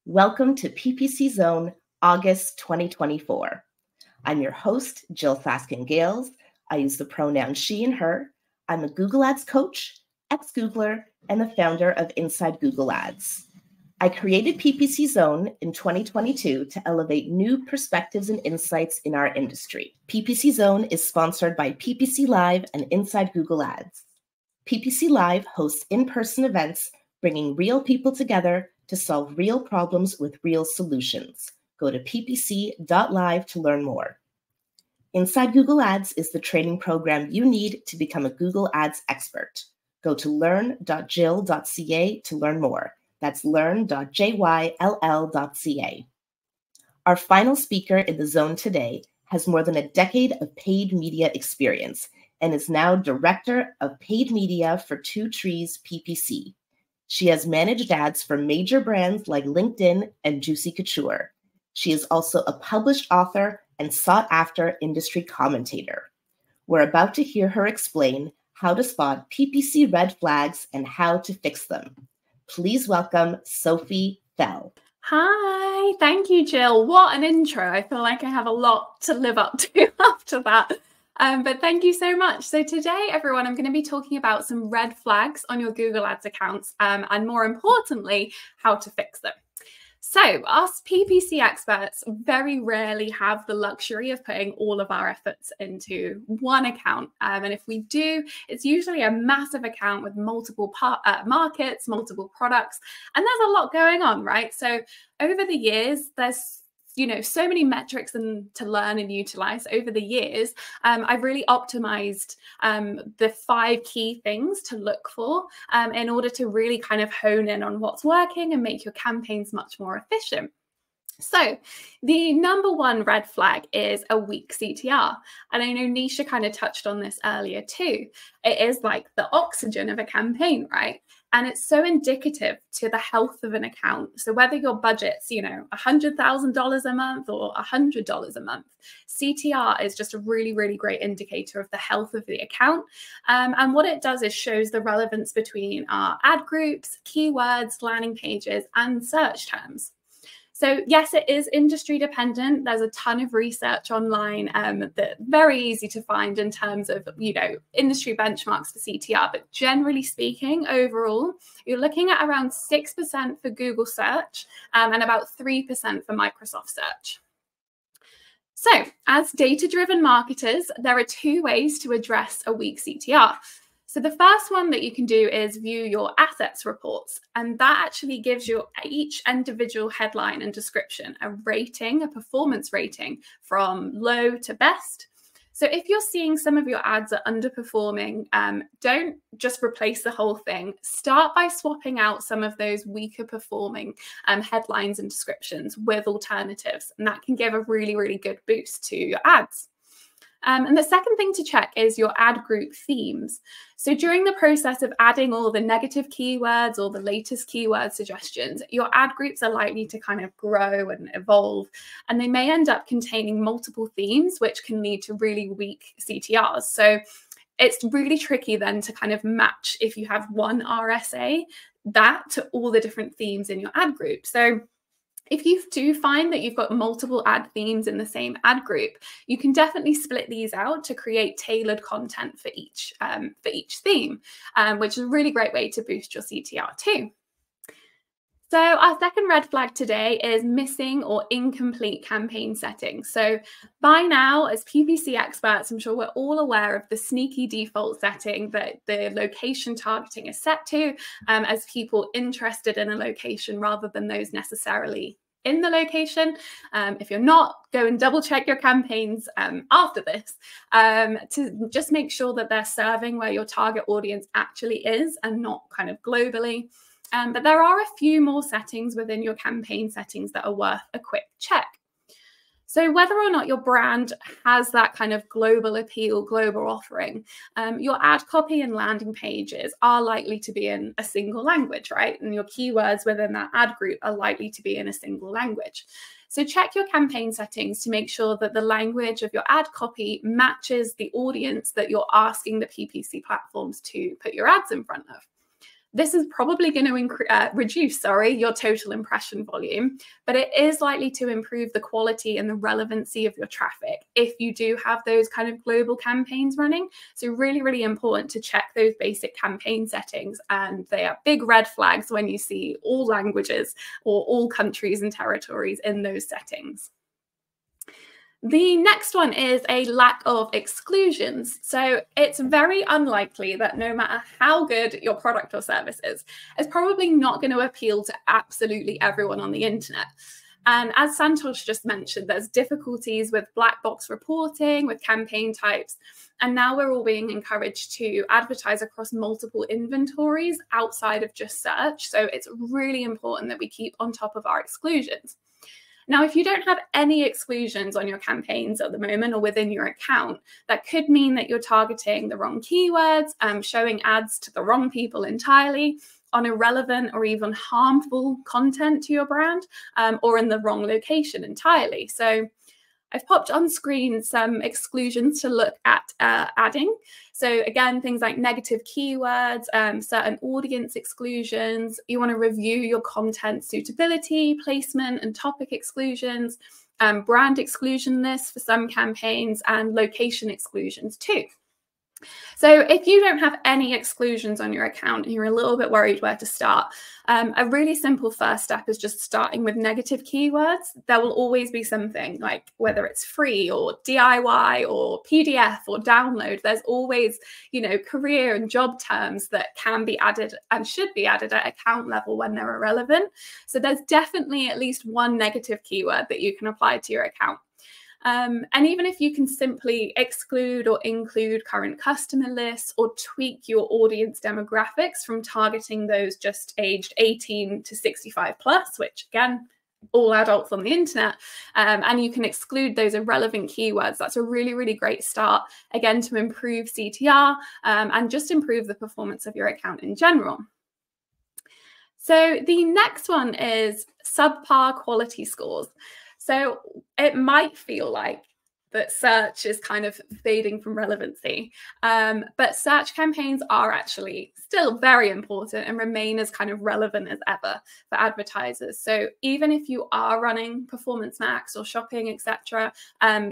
Welcome to ppc.zone August 2024. I'm your host, Jill Faskin-Gales. I use the pronouns she and her. I'm a Google Ads coach, ex-Googler, and the founder of Inside Google Ads. I created ppc.zone in 2022 to elevate new perspectives and insights in our industry. ppc.zone is sponsored by PPC Live and Inside Google Ads. PPC Live hosts in-person events bringing real people together to solve real problems with real solutions. Go to ppc.live to learn more. Inside Google Ads is the training program you need to become a Google Ads expert. Go to learn.jill.ca to learn more. That's learn.jyll.ca. Our final speaker in the zone today has more than a decade of paid media experience and is now Director of Paid Media for Two Trees PPC. She has managed ads for major brands like LinkedIn and Juicy Couture. She is also a published author and sought-after industry commentator. We're about to hear her explain how to spot PPC red flags and how to fix them. Please welcome Sophie Fell. Hi, thank you, Jill. What an intro. I feel like I have a lot to live up to after that. But thank you so much. So today, everyone, I'm going to be talking about some red flags on your Google Ads accounts and more importantly, how to fix them. So us PPC experts very rarely have the luxury of putting all of our efforts into one account. And if we do, it's usually a massive account with multiple markets, multiple products, and there's a lot going on, right? So over the years, there's so many metrics to learn and utilize over the years. I've really optimized the 5 key things to look for in order to really kind of hone in on what's working and make your campaigns much more efficient. So the number one red flag is a weak CTR. And I know Nisha kind of touched on this earlier too. It is like the oxygen of a campaign, right? And it's so indicative to the health of an account. So whether your budget's, $100,000 a month or $100 a month, CTR is just a really, really great indicator of the health of the account. And what it does is shows the relevance between our ad groups, keywords, landing pages, and search terms. So yes, it is industry dependent. There's a ton of research online that's very easy to find in terms of, industry benchmarks for CTR. But generally speaking, overall, you're looking at around 6% for Google search and about 3% for Microsoft search. So as data-driven marketers, there are 2 ways to address a weak CTR. So the first one that you can do is view your assets reports, and that actually gives you each individual headline and description a rating, a performance rating from low to best. So if you're seeing some of your ads are underperforming, don't just replace the whole thing. Start by swapping out some of those weaker performing headlines and descriptions with alternatives, and that can give a really, really good boost to your ads. And the second thing to check is your ad group themes. So during the process of adding all the negative keywords or the latest keyword suggestions, your ad groups are likely to kind of grow and evolve, and they may end up containing multiple themes, which can lead to really weak CTRs. So it's really tricky then to kind of match, if you have one RSA, that to all the different themes in your ad group. So if you do find that you've got multiple ad themes in the same ad group, you can definitely split these out to create tailored content for each theme, which is a really great way to boost your CTR too. So our second red flag today is missing or incomplete campaign settings. So by now, as PPC experts, I'm sure we're all aware of the sneaky default setting that the location targeting is set to as people interested in a location rather than those necessarily in the location. If you're not, go and double check your campaigns after this to just make sure that they're serving where your target audience actually is and not kind of globally. But there are a few more settings within your campaign settings that are worth a quick check. So whether or not your brand has that kind of global appeal, global offering, your ad copy and landing pages are likely to be in a single language, right? And your keywords within that ad group are likely to be in a single language. So check your campaign settings to make sure that the language of your ad copy matches the audience that you're asking the PPC platforms to put your ads in front of. This is probably going to reduce your total impression volume, but it is likely to improve the quality and the relevancy of your traffic if you do have those kind of global campaigns running. So really, really important to check those basic campaign settings, and they are big red flags when you see all languages or all countries and territories in those settings. The next one is a lack of exclusions. So it's very unlikely that no matter how good your product or service is, it's probably not going to appeal to absolutely everyone on the internet. And as Santosh just mentioned, there's difficulties with black box reporting, with campaign types. And now we're all being encouraged to advertise across multiple inventories outside of just search. So it's really important that we keep on top of our exclusions. Now, if you don't have any exclusions on your campaigns at the moment or within your account, that could mean that you're targeting the wrong keywords, showing ads to the wrong people entirely, on irrelevant or even harmful content to your brand, or in the wrong location entirely. So I've popped on screen some exclusions to look at adding. So again, things like negative keywords, certain audience exclusions. You want to review your content suitability, placement, and topic exclusions, brand exclusion lists for some campaigns, and location exclusions too. So if you don't have any exclusions on your account and you're a little bit worried where to start, a really simple first step is just starting with negative keywords. There will always be something, like whether it's free or DIY or PDF or download, there's always, career and job terms that can be added and should be added at account level when they're irrelevant. So there's definitely at least one negative keyword that you can apply to your account. And even if you can simply exclude or include current customer lists or tweak your audience demographics from targeting those just aged 18 to 65 plus, which again, all adults on the internet, and you can exclude those irrelevant keywords. That's a really, really great start, again, to improve CTR and just improve the performance of your account in general. So the next one is subpar quality scores. So it might feel like that search is kind of fading from relevancy, but search campaigns are actually still very important and remain as kind of relevant as ever for advertisers. So even if you are running Performance Max or shopping, etc.,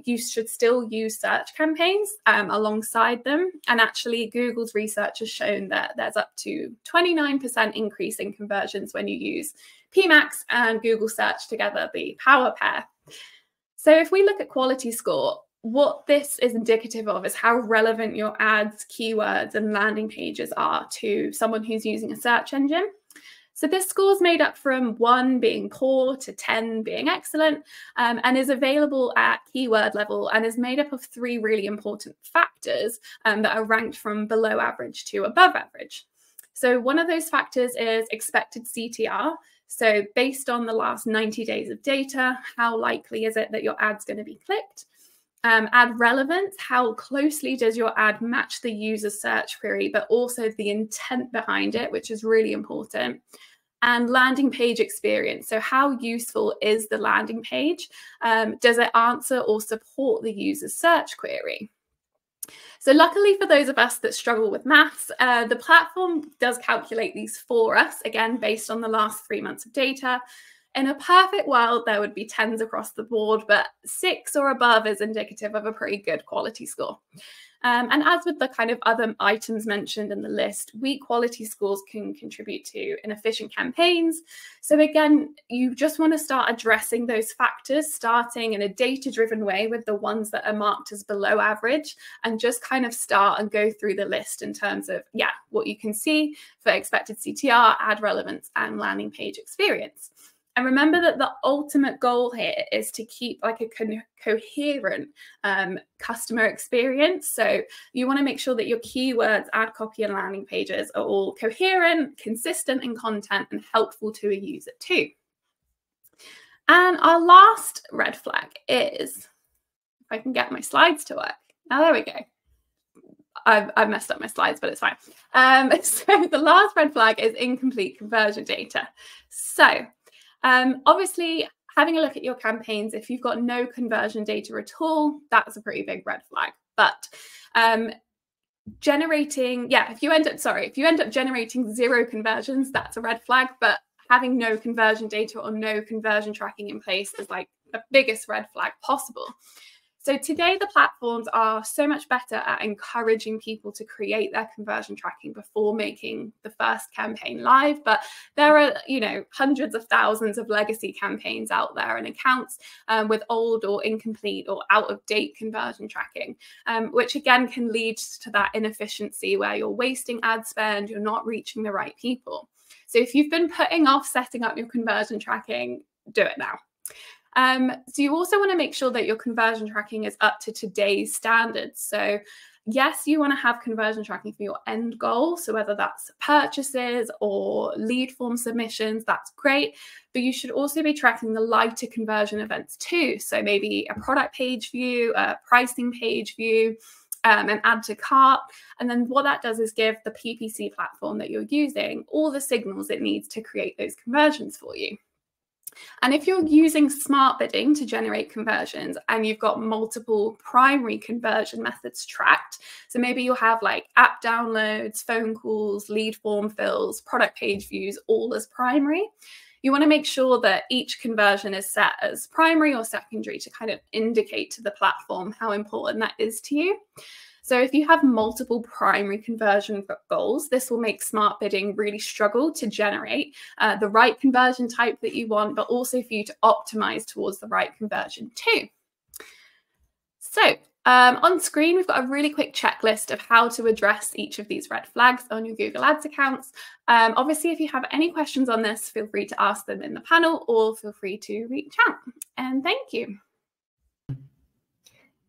you should still use search campaigns alongside them. And actually, Google's research has shown that there's up to 29% increase in conversions when you use PMax and Google search together, the power pair. So if we look at quality score, what this is indicative of is how relevant your ads, keywords, and landing pages are to someone who's using a search engine. So this score is made up from 1 being poor to 10 being excellent, and is available at keyword level and is made up of 3 really important factors that are ranked from below average to above average. So one of those factors is expected CTR. So based on the last 90 days of data, how likely is it that your ad's going to be clicked? Ad relevance, how closely does your ad match the user's search query, but also the intent behind it, which is really important. And landing page experience. So how useful is the landing page? Does it answer or support the user's search query? So luckily for those of us that struggle with maths, the platform does calculate these for us, again, based on the last 3 months of data. In a perfect world, there would be 10s across the board, but 6 or above is indicative of a pretty good quality score. And as with the kind of other items mentioned in the list, weak quality scores can contribute to inefficient campaigns. So again, you just want to start addressing those factors, starting in a data-driven way with the ones that are marked as below average, and just kind of start and go through the list in terms of, what you can see for expected CTR, ad relevance, and landing page experience. And remember that the ultimate goal here is to keep like a coherent customer experience. So you want to make sure that your keywords, ad copy, and landing pages are all coherent, consistent in content, and helpful to a user too. And our last red flag is, if I can get my slides to work. Now, there we go. I've messed up my slides, but it's fine. So the last red flag is incomplete conversion data. So obviously, having a look at your campaigns, if you've got no conversion data at all, that's a pretty big red flag. But if you end up generating 0 conversions, that's a red flag, but having no conversion data or no conversion tracking in place is like the biggest red flag possible. So today, the platforms are so much better at encouraging people to create their conversion tracking before making the first campaign live. But there are, hundreds of thousands of legacy campaigns out there and accounts with old or incomplete or out of date conversion tracking, which again can lead to that inefficiency where you're wasting ad spend, you're not reaching the right people. So if you've been putting off setting up your conversion tracking, do it now. So you also want to make sure that your conversion tracking is up to today's standards. So yes, you want to have conversion tracking for your end goal. So whether that's purchases or lead form submissions, that's great. But you should also be tracking the lighter conversion events too. So maybe a product page view, a pricing page view, an add to cart. And then what that does is give the PPC platform that you're using all the signals it needs to create those conversions for you. And if you're using smart bidding to generate conversions and you've got multiple primary conversion methods tracked, so maybe you'll have like app downloads, phone calls, lead form fills, product page views, all as primary, you want to make sure that each conversion is set as primary or secondary to kind of indicate to the platform how important that is to you. So if you have multiple primary conversion goals, this will make smart bidding really struggle to generate the right conversion type that you want, but also for you to optimize towards the right conversion too. So on screen, we've got a really quick checklist of how to address each of these red flags on your Google Ads accounts. Obviously, if you have any questions on this, feel free to ask them in the panel or feel free to reach out. And thank you.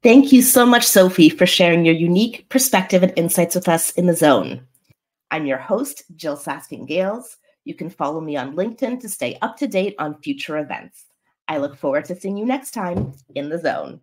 Thank you so much, Sophie, for sharing your unique perspective and insights with us in The Zone. I'm your host, Jill Saskin-Gales. You can follow me on LinkedIn to stay up to date on future events. I look forward to seeing you next time in The Zone.